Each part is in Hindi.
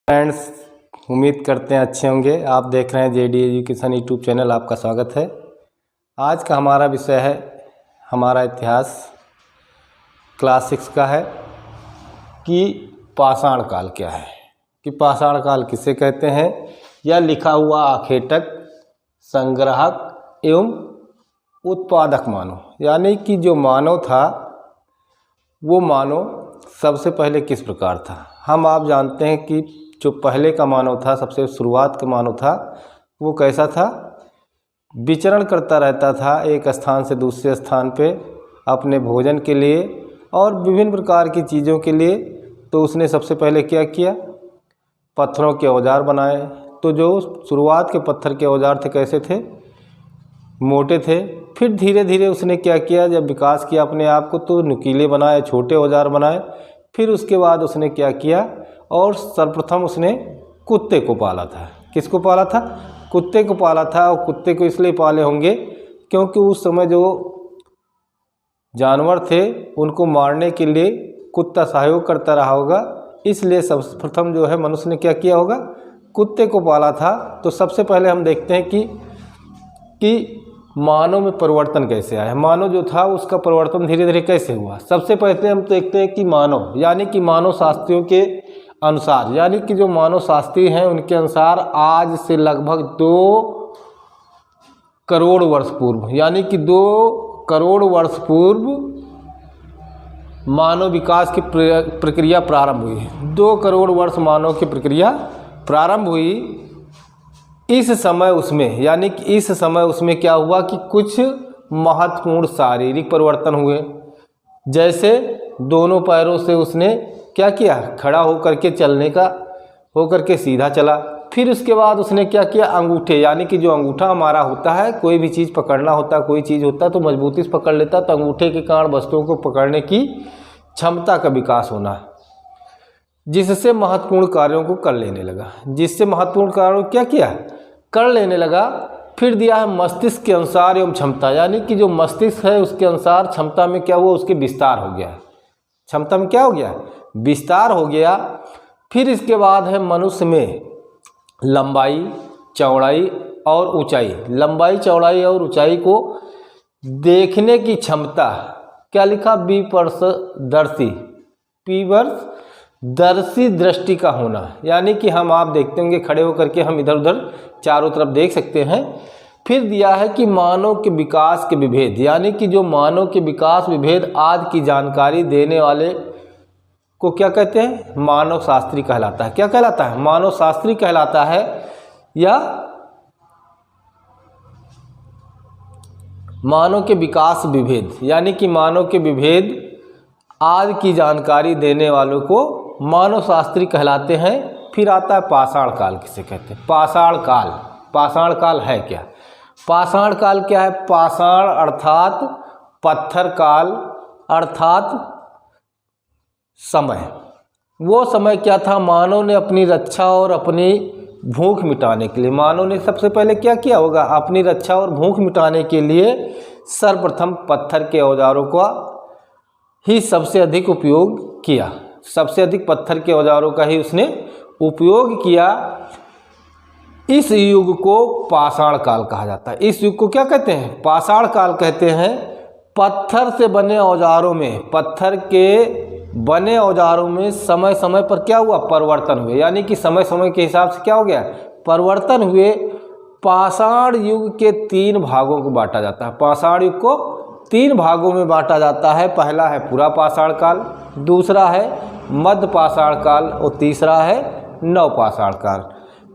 फ्रेंड्स, उम्मीद करते हैं अच्छे होंगे। आप देख रहे हैं JD एजुकेशन यूट्यूब चैनल। आपका स्वागत है। आज का हमारा विषय है, हमारा इतिहास क्लास 6 का है कि पाषाण काल क्या है, कि पाषाण काल किसे कहते हैं। यह लिखा हुआ आखेटक, संग्राहक एवं उत्पादक मानव, यानी कि जो मानव था वो मानव सबसे पहले किस प्रकार था। हम आप जानते हैं कि जो पहले का मानव था, सबसे शुरुआत का मानव था, वो कैसा था, विचरण करता रहता था एक स्थान से दूसरे स्थान पे अपने भोजन के लिए और विभिन्न प्रकार की चीज़ों के लिए। तो उसने सबसे पहले क्या किया, पत्थरों के औजार बनाए। तो जो शुरुआत के पत्थर के औजार थे कैसे थे, मोटे थे। फिर धीरे धीरे उसने क्या किया, जब विकास किया अपने आप को तो नुकीले बनाए, छोटे औजार बनाए। फिर उसके बाद उसने क्या किया, और सर्वप्रथम उसने कुत्ते को पाला था। किसको पाला था? कुत्ते को पाला था। और कुत्ते को इसलिए पाले होंगे क्योंकि उस समय जो जानवर थे उनको मारने के लिए कुत्ता सहयोग करता रहा होगा, इसलिए सर्वप्रथम जो है मनुष्य ने क्या किया होगा, कुत्ते को पाला था। तो सबसे पहले हम देखते हैं कि मानव में परिवर्तन कैसे आया। मानव जो था उसका परिवर्तन धीरे धीरे कैसे हुआ। सबसे पहले हम देखते हैं कि मानव, यानी कि मानव शास्त्रियों के अनुसार, यानी कि जो मानव शास्त्री हैं उनके अनुसार आज से लगभग 2 करोड़ वर्ष पूर्व, यानी कि 2 करोड़ वर्ष पूर्व मानव विकास की प्रक्रिया प्रारंभ हुई। 2 करोड़ वर्ष मानव की प्रक्रिया प्रारंभ हुई। इस समय उसमें, यानी कि इस समय उसमें क्या हुआ कि कुछ महत्वपूर्ण शारीरिक परिवर्तन हुए। जैसे दोनों पैरों से उसने क्या किया, खड़ा होकर के चलने का, होकर के सीधा चला। फिर उसके बाद उसने क्या किया, अंगूठे, यानी कि जो अंगूठा हमारा होता है, कोई भी चीज़ पकड़ना होता है, कोई चीज़ होता है तो मजबूती से पकड़ लेता, तो अंगूठे के कारण वस्तुओं को पकड़ने की क्षमता का विकास होना, जिससे महत्वपूर्ण कार्यों को कर लेने लगा। जिससे महत्वपूर्ण कार्यों क्या किया, कर लेने लगा। फिर दिया है मस्तिष्क के अनुसार एवं क्षमता, यानी कि जो मस्तिष्क है उसके अनुसार क्षमता में क्या हुआ, उसके विस्तार हो गया। क्षमता में क्या हो गया, विस्तार हो गया। फिर इसके बाद है मनुष्य में लंबाई, चौड़ाई और ऊंचाई, लंबाई, चौड़ाई और ऊंचाई को देखने की क्षमता, क्या लिखा, दर्शी दृष्टि का होना, यानी कि हम आप देखते होंगे खड़े होकर के हम इधर उधर चारों तरफ देख सकते हैं। फिर दिया है कि मानव के विकास के विभेद, यानी कि जो मानव के विकास विभेद आदि की जानकारी देने वाले को क्या कहते हैं, मानव शास्त्री कहलाता है। क्या कहलाता है, मानव शास्त्री कहलाता है। या मानव के विकास विभेद, यानी कि मानव के विभेद आदि की जानकारी देने वालों को मानव शास्त्री कहलाते हैं। फिर आता है पाषाण काल, किसे कहते हैं, पाषाण काल। पाषाण काल है क्या, पाषाण काल क्या है, पाषाण अर्थात पत्थर काल, अर्थात समय। वो समय क्या था, मानव ने अपनी रक्षा और अपनी भूख मिटाने के लिए, मानव ने सबसे पहले क्या किया होगा, अपनी रक्षा और भूख मिटाने के लिए सर्वप्रथम पत्थर के औजारों का ही सबसे अधिक उपयोग किया। सबसे अधिक पत्थर के औजारों का ही उसने उपयोग किया। इस युग को पाषाण काल कहा जाता है। इस युग को क्या कहते हैं, पाषाण काल कहते हैं। पत्थर से बने औजारों में, पत्थर के बने औजारों में समय समय पर क्या हुआ, परिवर्तन हुए, यानी कि समय समय के हिसाब से क्या हो गया, परिवर्तन हुए। पाषाण युग के 3 भागों को बांटा जाता है। पाषाण युग को 3 भागों में बांटा जाता है। पहला है पूरा पाषाण काल, दूसरा है मध्य पाषाण काल और तीसरा है नव पाषाण काल।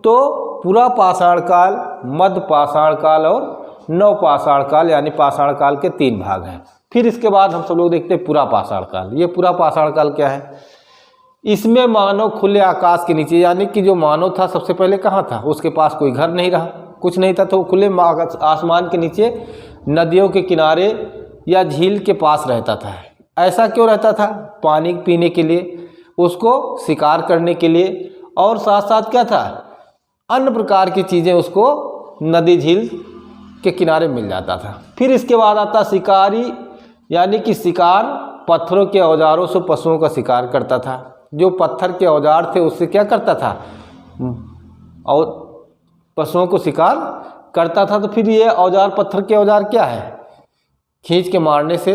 तो पूरा पाषाण काल, मध्य पाषाण काल और नव पाषाण काल, यानी पाषाण काल के 3 भाग हैं। फिर इसके बाद हम सब लोग देखते हैं पूरा पाषाण काल। ये पूरा पाषाण काल क्या है, इसमें मानव खुले आकाश के नीचे, यानी कि जो मानव था सबसे पहले कहाँ था, उसके पास कोई घर नहीं रहा, कुछ नहीं था, तो खुले आसमान के नीचे नदियों के किनारे या झील के पास रहता था। ऐसा क्यों रहता था, पानी पीने के लिए, उसको शिकार करने के लिए, और साथ साथ क्या था, अन्य प्रकार की चीज़ें उसको नदी झील के किनारे मिल जाता था। फिर इसके बाद आता शिकारी, यानी कि शिकार, पत्थरों के औजारों से पशुओं का शिकार करता था। जो पत्थर के औजार थे उससे क्या करता था और पशुओं को शिकार करता था। तो फिर ये औजार, पत्थर के औजार क्या है? खींच के मारने से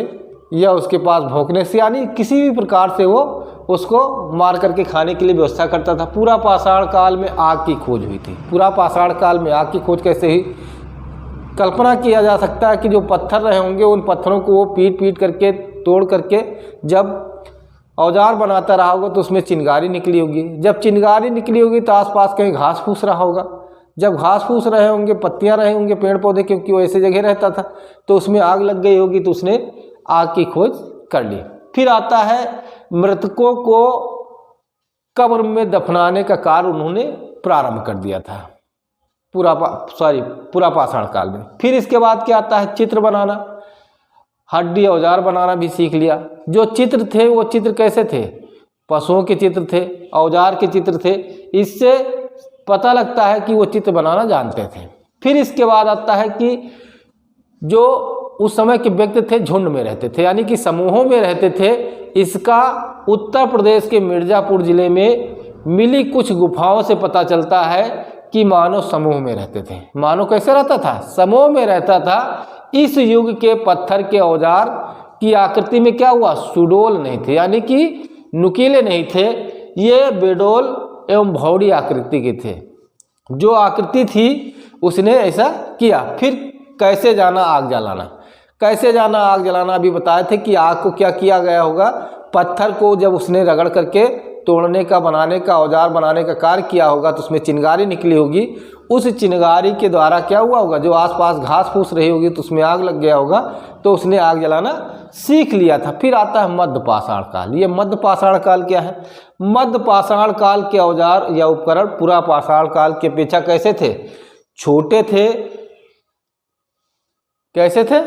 या उसके पास भौंकने से, यानी किसी भी प्रकार से वो उसको मार करके खाने के लिए व्यवस्था करता था। पूरा पाषाण काल में आग की खोज हुई थी। पूरा पाषाण काल में आग की खोज कैसे हुई? कल्पना किया जा सकता है कि जो पत्थर रहे होंगे उन पत्थरों को वो पीट पीट करके, तोड़ करके जब औजार बनाता रहा होगा तो उसमें चिंगारी निकली होगी। जब चिंगारी निकली होगी तो आसपास कहीं घास फूस रहा होगा। जब घास फूस रहे होंगे, पत्तियां रहे होंगे, पेड़ पौधे, क्योंकि वो ऐसे जगह रहता था, तो उसमें आग लग गई होगी, तो उसने आग की खोज कर ली। फिर आता है मृतकों को कब्र में दफनाने का कार्य उन्होंने प्रारंभ कर दिया था पूरा पाषाण काल में। फिर इसके बाद क्या आता है? चित्र बनाना, हड्डी औजार बनाना भी सीख लिया। जो चित्र थे वो चित्र कैसे थे? पशुओं के चित्र थे, औजार के चित्र थे। इससे पता लगता है कि वो चित्र बनाना जानते थे। फिर इसके बाद आता है कि जो उस समय के व्यक्ति थे झुंड में रहते थे, यानी कि समूहों में रहते थे। इसका उत्तर प्रदेश के मिर्जापुर जिले में मिली कुछ गुफाओं से पता चलता है कि मानव समूह में रहते थे। मानव कैसे रहता था? समूह में रहता था। इस युग के पत्थर के औजार की आकृति में क्या हुआ? सुडोल नहीं थे, यानी कि नुकीले नहीं थे। ये बेडोल एवं भौड़ी आकृति के थे। जो आकृति थी उसने ऐसा किया। फिर कैसे जाना आग जलाना? कैसे जाना आग जलाना अभी बताए थे कि आग को क्या किया गया होगा? पत्थर को जब उसने रगड़ करके तोड़ने का, बनाने का, औजार बनाने का कार्य किया होगा तो उसमें चिंगारी निकली होगी। उस चिंगारी के द्वारा क्या हुआ होगा? जो आसपास घास फूस रही होगी तो उसमें आग लग गया होगा, तो उसने आग जलाना सीख लिया था। फिर आता है मध्य पाषाण काल। ये मध्य पाषाण काल क्या है? मध्य पाषाण काल के औजार या उपकरण पूरा पाषाण काल की अपेक्षा कैसे थे? छोटे थे। कैसे थे?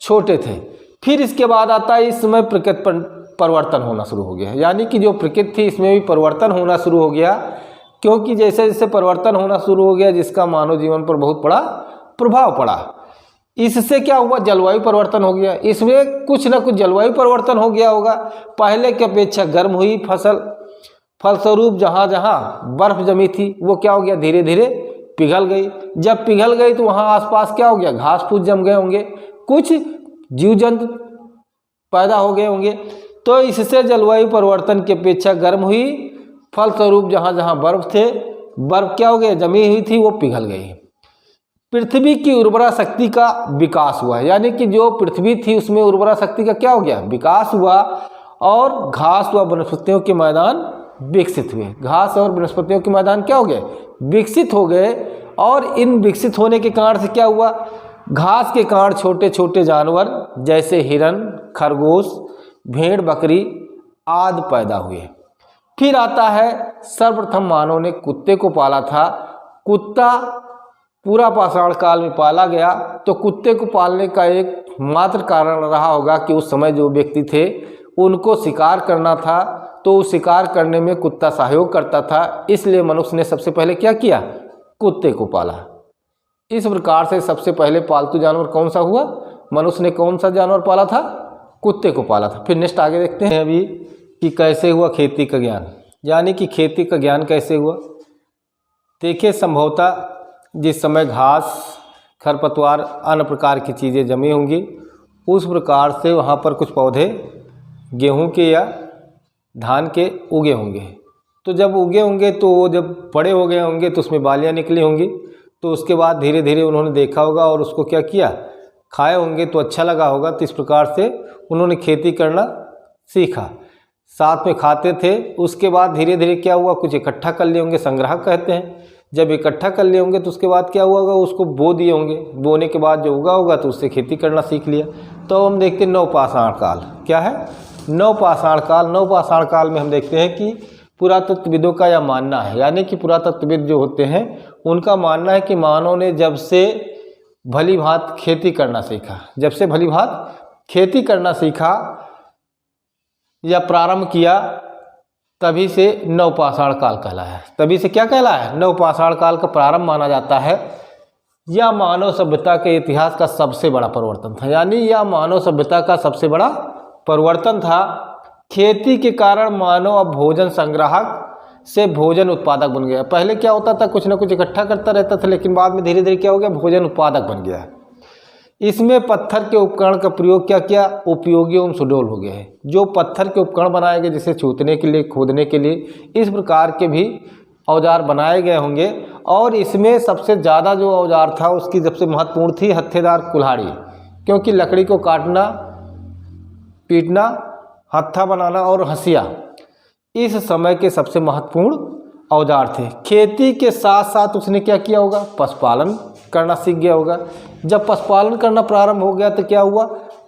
छोटे थे। फिर इसके बाद आता है इस समय प्रकृति पर परिवर्तन होना शुरू हो गया, यानी कि जो प्रकृति थी इसमें भी परिवर्तन होना शुरू हो गया। क्योंकि जैसे जैसे परिवर्तन होना शुरू हो गया, जिसका मानव जीवन पर बहुत बड़ा प्रभाव पड़ा। इससे क्या हुआ? जलवायु परिवर्तन हो गया। इसमें कुछ ना कुछ जलवायु परिवर्तन हो गया होगा। पहले की अपेक्षा गर्म हुई फसल, फलस्वरूप जहाँ जहाँ बर्फ जमी थी वो क्या हो गया? धीरे धीरे पिघल गई। जब पिघल गई तो वहाँ आसपास क्या हो गया? घास फूस जम गए होंगे, कुछ जीव जंतु पैदा हो गए होंगे। तो इससे जलवायु परिवर्तन की अपेक्षा गर्म हुई। फलस्वरूप जहाँ जहाँ बर्फ थे, बर्फ क्या हो गया? जमी हुई थी, वो पिघल गई। पृथ्वी की उर्वरा शक्ति का विकास हुआ, यानी कि जो पृथ्वी थी उसमें उर्वरा शक्ति का क्या हो गया? विकास हुआ। और घास व वनस्पतियों के मैदान विकसित हुए। घास और वनस्पतियों के मैदान क्या हो गए? विकसित हो गए। और इन विकसित होने के कारण से क्या हुआ? घास के कारण छोटे छोटे जानवर जैसे हिरन, खरगोश, भेड़, बकरी आदि पैदा हुए। फिर आता है सर्वप्रथम मानव ने कुत्ते को पाला था। कुत्ता पूरा पाषाण काल में पाला गया। तो कुत्ते को पालने का एक मात्र कारण रहा होगा कि उस समय जो व्यक्ति थे उनको शिकार करना था, तो उस शिकार करने में कुत्ता सहयोग करता था। इसलिए मनुष्य ने सबसे पहले क्या किया? कुत्ते को पाला। इस प्रकार से सबसे पहले पालतू जानवर कौन सा हुआ? मनुष्य ने कौन सा जानवर पाला था? कुत्ते को पाला था। फिर नेक्स्ट आगे देखते हैं अभी कि कैसे हुआ खेती का ज्ञान, यानी कि खेती का ज्ञान कैसे हुआ। देखिए, संभवतः जिस समय घास, खरपतवार, अन्य प्रकार की चीज़ें जमी होंगी, उस प्रकार से वहाँ पर कुछ पौधे गेहूं के या धान के उगे होंगे। तो जब उगे होंगे तो वो जब बड़े हो गए होंगे तो उसमें बालियाँ निकली होंगी। तो उसके बाद धीरे धीरे उन्होंने देखा होगा और उसको क्या किया? खाए होंगे तो अच्छा लगा होगा। तो इस प्रकार से उन्होंने खेती करना सीखा, साथ में खाते थे। उसके बाद धीरे धीरे क्या हुआ? कुछ इकट्ठा कर लिए होंगे, संग्रह कहते हैं। जब इकट्ठा कर लिए होंगे तो उसके बाद क्या हुआ होगा? उसको बो दिए होंगे। बोने के बाद जो उगा होगा तो उससे खेती करना सीख लिया। तो हम देखते हैं नवपाषाण काल। क्या है? नवपाषाण काल। नवपाषाण काल में हम देखते हैं कि पुरातत्वविदों का यह मानना है, यानी कि पुरातत्वविद जो होते हैं उनका मानना है कि मानव ने जब से भली भांति खेती करना सीखा, जब से भली भांति खेती करना सीखा या प्रारंभ किया, तभी से नवपाषाण काल कहलाया है। तभी से क्या कहलाया है? नवपाषाण काल का प्रारंभ माना जाता है। यह मानव सभ्यता के इतिहास का सबसे बड़ा परिवर्तन था, यानी यह मानव सभ्यता का सबसे बड़ा परिवर्तन था। खेती के कारण मानव अब भोजन संग्राहक से भोजन उत्पादक बन गया। पहले क्या होता था, कुछ ना कुछ इकट्ठा करता रहता था, लेकिन बाद में धीरे धीरे क्या हो गया, भोजन उत्पादक बन गया। इसमें पत्थर के उपकरण का प्रयोग क्या किया, उपयोगी एवं सुडौल हो गया है। जो पत्थर के उपकरण बनाए गए, जैसे छूतने के लिए, खोदने के लिए, इस प्रकार के भी औजार बनाए गए होंगे। और इसमें सबसे ज़्यादा जो औजार था उसकी सबसे महत्वपूर्ण थी हत्थेदार कुल्हाड़ी, क्योंकि लकड़ी को काटना, पीटना, हत्था बनाना और हंसिया इस समय के सबसे महत्वपूर्ण औजार थे। खेती के साथ साथ उसने क्या किया होगा, पशुपालन करना सीख गया होगा। जब पशुपालन करना प्रारंभ हो गया तो क्या हुआ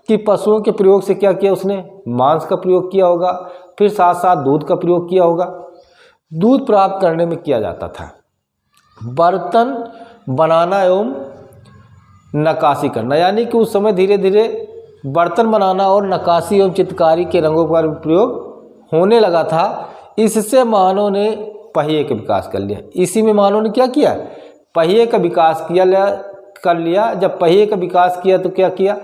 कि पशुओं के प्रयोग से क्या किया उसने, मांस का प्रयोग किया होगा, फिर साथ साथ दूध का प्रयोग किया होगा। दूध प्राप्त करने में किया जाता था बर्तन बनाना एवं नक्काशी करना, यानी कि उस समय धीरे धीरे बर्तन बनाना और नक्काशी एवं चित्रकारी के रंगों का प्रयोग होने लगा था। इससे मानव ने पहिए का विकास कर लिया। इसी में मानव ने क्या किया, पहिए का विकास कर लिया। जब पहिए का विकास किया तो क्या किया,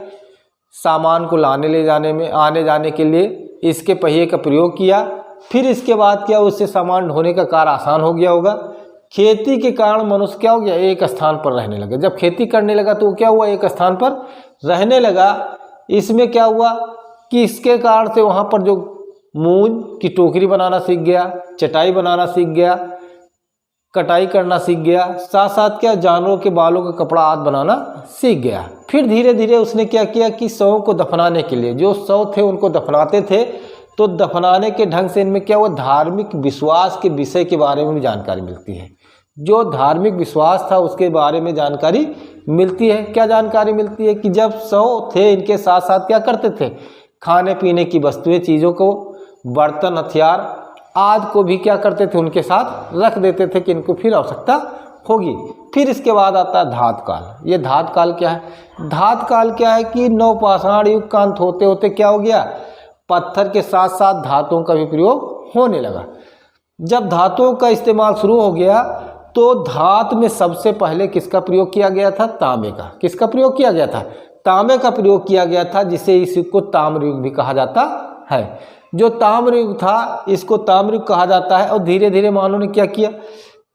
सामान को लाने ले जाने में, आने जाने के लिए इसके पहिए का प्रयोग किया। फिर इसके बाद क्या, उससे सामान ढोने का कार्य आसान हो गया होगा। खेती के कारण मनुष्य क्या हो गया, एक स्थान पर रहने लगा। जब खेती करने लगा तो क्या हुआ, एक स्थान पर रहने लगा। इसमें क्या हुआ कि इसके कारण से वहाँ पर जो मूंज की टोकरी बनाना सीख गया, चटाई बनाना सीख गया, कटाई करना सीख गया, साथ साथ क्या, जानवरों के बालों का कपड़ा आदि बनाना सीख गया। फिर धीरे धीरे उसने क्या किया कि शवों को दफनाने के लिए, जो शव थे उनको दफनाते थे, तो दफनाने के ढंग से इनमें क्या हुआ, धार्मिक विश्वास के विषय के बारे में भी जानकारी मिलती है। जो धार्मिक विश्वास था उसके बारे में जानकारी मिलती है। क्या जानकारी मिलती है कि जब शव थे इनके साथ साथ क्या करते थे, खाने पीने की वस्तुएं, चीज़ों को, बर्तन, हथियार आदि को भी क्या करते थे, उनके साथ रख देते थे कि इनको फिर आवश्यकता होगी। फिर इसके बाद आता है धातु काल। ये धातु काल क्या है, धातु काल क्या है कि नवपाषाण युग का अंत होते होते क्या हो गया, पत्थर के साथ साथ धातुओं का भी प्रयोग होने लगा। जब धातुओं का इस्तेमाल शुरू हो गया तो धातु में सबसे पहले किसका प्रयोग किया गया था, तांबे का। किसका प्रयोग किया गया था, तांबे का प्रयोग किया गया था, जिसे इस युग को ताम्र युग भी कहा जाता है। जो ताम्र युग था इसको ताम्र युग कहा जाता है। और धीरे धीरे मानव ने क्या किया,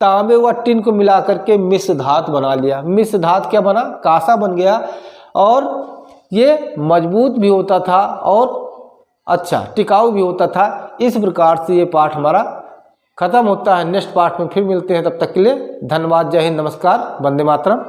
तांबे व टिन को मिला करके मिश्र धातु बना लिया। मिश्र धातु क्या बना, कांसा बन गया। और ये मजबूत भी होता था और अच्छा टिकाऊ भी होता था। इस प्रकार से ये पाठ हमारा खत्म होता है। नेक्स्ट पार्ट में फिर मिलते हैं, तब तक के लिए धन्यवाद। जय हिंद, नमस्कार, वंदे मातरम।